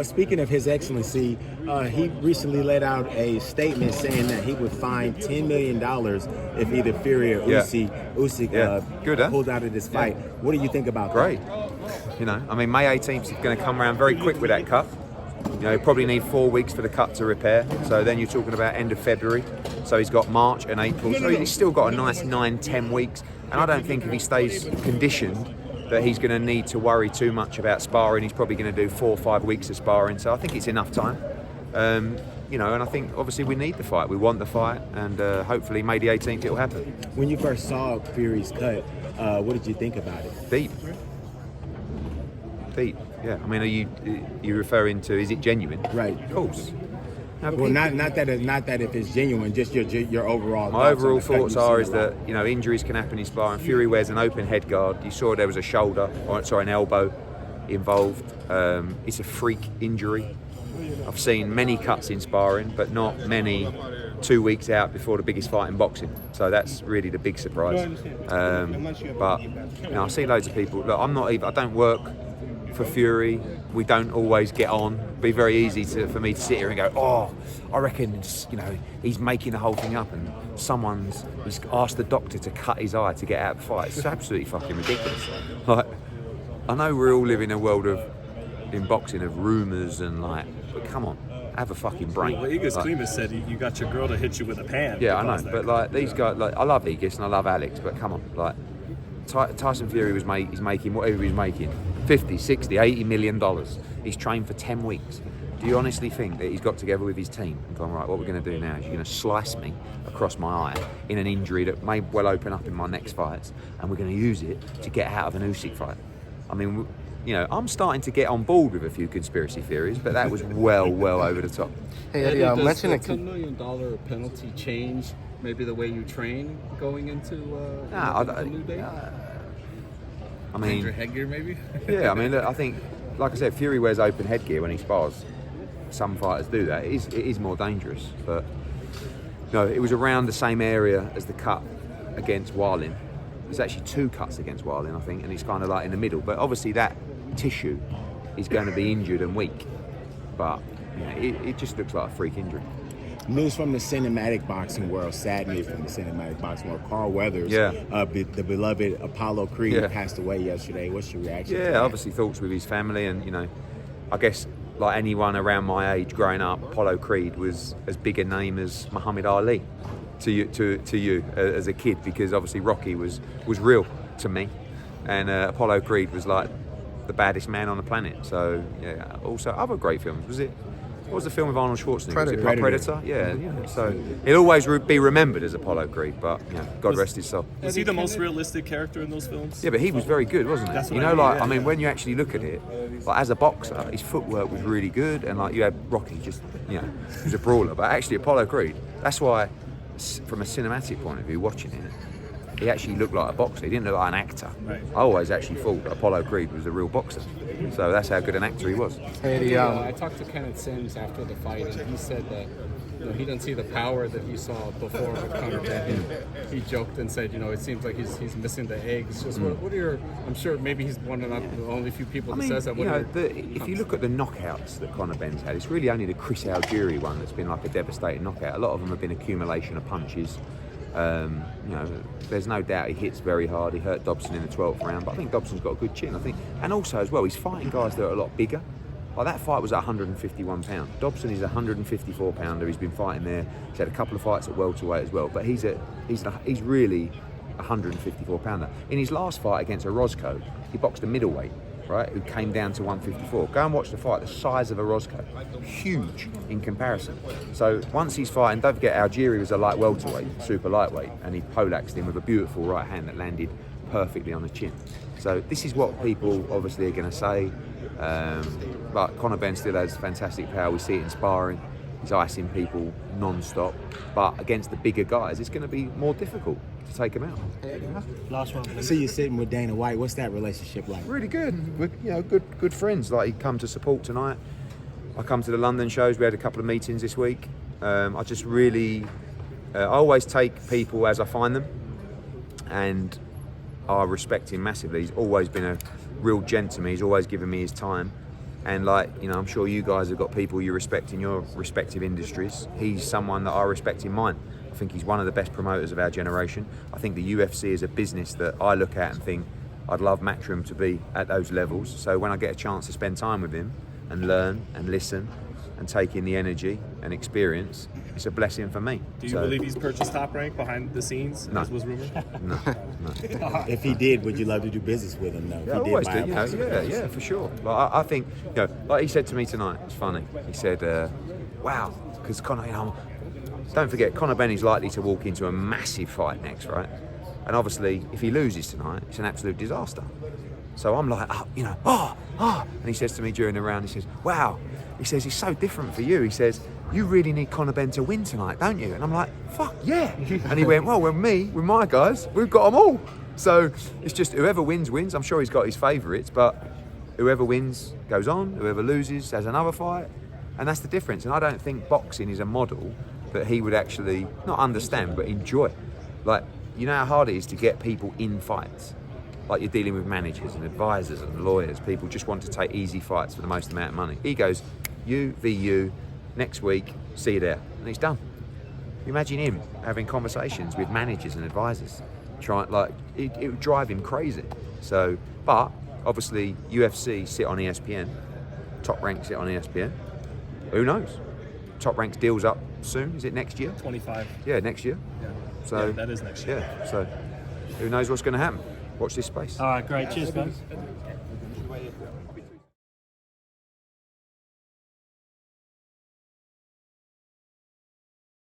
Speaking of His Excellency, he recently let out a statement saying that he would fine $10 million if either Fury or Usyk pulled out of this fight. What do you think about Great. that? You know, I mean, May 18th is going to come around very quick with that cut. You know, probably need 4 weeks for the cut to repair. So then you're talking about end of February. So he's got March and April. So he's still got a nice 9-10 weeks. And I don't think if he stays conditioned that he's going to need to worry too much about sparring. He's probably going to do 4 or 5 weeks of sparring. So I think it's enough time. You know, and I think obviously we need the fight. We want the fight. And hopefully May the 18th it'll happen. When you first saw Fury's cut, what did you think about it? Deep. Yeah. I mean, are you referring to, is it genuine? Right. Of course. No, well, not that if it's genuine, just your overall. My overall thoughts are that you know injuries can happen in sparring. Fury wears an open head guard. You saw there was a shoulder, an elbow involved. It's a freak injury. I've seen many cuts in sparring, but not many 2 weeks out before the biggest fight in boxing. So that's really the big surprise. But you know, I see loads of people. Look, I don't work for Fury. We don't always get on. It'd be very easy for me to sit here and go, oh, I reckon he's making the whole thing up and he's asked the doctor to cut his eye to get out of the fight. It's absolutely fucking ridiculous. Like, I know we all live in a world in boxing of rumours and but come on, have a fucking brain. Well, Igis Klimas said you got your girl to hit you with a pan. Yeah, I know, but these guys, I love Igis and I love Alex, but come on, Tyson Fury he's making whatever he's making, 50, 60, 80 million dollars. He's trained for 10 weeks. Do you honestly think that he's got together with his team and gone, right, what we're going to do now is you're going to slice me across my eye in an injury that may well open up in my next fights, and we're going to use it to get out of an Usyk fight? I mean, you know, I'm starting to get on board with a few conspiracy theories, but that was well over the top. Hey, Eddie, does the $10 million penalty change maybe the way you train going into the new day? I mean, your headgear maybe? Yeah, I mean, look, I think, like I said, Fury wears open headgear when he spars. Some fighters do that. It is more dangerous, but no, it was around the same area as the cut against Warlin. There's actually 2 cuts against Warlin, I think, and he's kind of in the middle. But obviously that tissue is going to be injured and weak. But you know, it just looks like a freak injury. News from the cinematic boxing world, sad news from the cinematic boxing world. Carl Weathers, the beloved Apollo Creed, passed away yesterday. What's your reaction to that? Obviously thoughts with his family, and you know, I guess like anyone around my age growing up, Apollo Creed was as big a name as Muhammad Ali to you as a kid, because obviously Rocky was real to me, and Apollo Creed was like the baddest man on the planet. So yeah, also other great films. What was the film with Arnold Schwarzenegger? Predator? Yeah. So he'll always be remembered as Apollo Creed, but you know, God rest his soul. Was he the most realistic character in those films? Yeah, but he was very good, wasn't he? That's you what know, I mean, when you actually look at it, as a boxer, his footwork was really good, and you had Rocky, just he was a brawler. But actually, Apollo Creed, that's why, from a cinematic point of view, watching it, he actually looked like a boxer. He didn't look like an actor. Right. I always actually thought that Apollo Creed was a real boxer. So that's how good an actor he was. Hey, I talked to Kenneth Sims after the fight, and he said that he didn't see the power that he saw before with Conor Benn. He joked and said, it seems like he's missing the eggs. Just what are your? I'm sure maybe he's one of the only few people that says that. If you look at the knockouts that Conor Benn's had, it's really only the Chris Algieri one that's been like a devastating knockout. A lot of them have been accumulation of punches. There's no doubt he hits very hard. He hurt Dobson in the 12th round, but I think Dobson's got a good chin. I think, and also as well, he's fighting guys that are a lot bigger. Like that fight was at 151 pounds. Dobson is a 154 pounder. He's been fighting there. He's had a couple of fights at welterweight as well, but he's really a 154 pounder. In his last fight against Orozco, he boxed a middleweight, right, who came down to 154. Go and watch the fight. The size of Orozco, huge in comparison. So once he's fighting, don't forget Algieri was a light welterweight, super lightweight, and he poleaxed him with a beautiful right hand that landed perfectly on the chin. So this is what people obviously are going to say. But Conor Benn still has fantastic power. We see it in sparring. He's icing people non-stop. But against the bigger guys, it's going to be more difficult to take him out. Last one. I see you sitting with Dana White. What's that relationship like? Really good. We're good friends. Like, he come to support tonight. I come to the London shows. We had a couple of meetings this week. I just really, I always take people as I find them, and I respect him massively. He's always been a real gent to me. He's always given me his time. And like, you know, I'm sure you guys have got people you respect in your respective industries. He's someone that I respect in mine. I think he's one of the best promoters of our generation. I think the UFC is a business that I look at and think I'd love Matchroom to be at those levels. So when I get a chance to spend time with him and learn and listen and take in the energy and experience, it's a blessing for me. Do you believe he's purchased Top Rank behind the scenes, no. as was rumored? No. If he did, would you love to do business with him? No. Yeah, I always do. Yeah, for sure. Like, I think, you know, like he said to me tonight, it's funny. He said, "Wow," because Conor, you know, don't forget, Conor Benn is likely to walk into a massive fight next, right? And obviously, if he loses tonight, it's an absolute disaster. So I'm like, you know, and he says to me during the round, he says, "Wow," he says, "it's so different for you." He says, "You really need Conor Benn to win tonight, don't you?" And I'm like, "Fuck yeah!" And he went, "Well, with my guys, we've got them all." So it's just whoever wins wins. I'm sure he's got his favourites, but whoever wins goes on. Whoever loses has another fight, and that's the difference. And I don't think boxing is a model that he would actually not understand, but enjoy. Like, you know how hard it is to get people in fights. Like, you're dealing with managers and advisors and lawyers. People just want to take easy fights for the most amount of money. He goes, "You v you, next week, see you there," and he's done. Imagine him having conversations with managers and advisors. It would drive him crazy. So, but obviously UFC sit on ESPN, Top Rank sit on ESPN. Who knows? Top Rank's deal's up soon. Is it next year? 25. Yeah, next year. Yeah. So Yeah, that is next year. Yeah. So who knows what's going to happen? Watch this space. All right, great. Cheers, guys.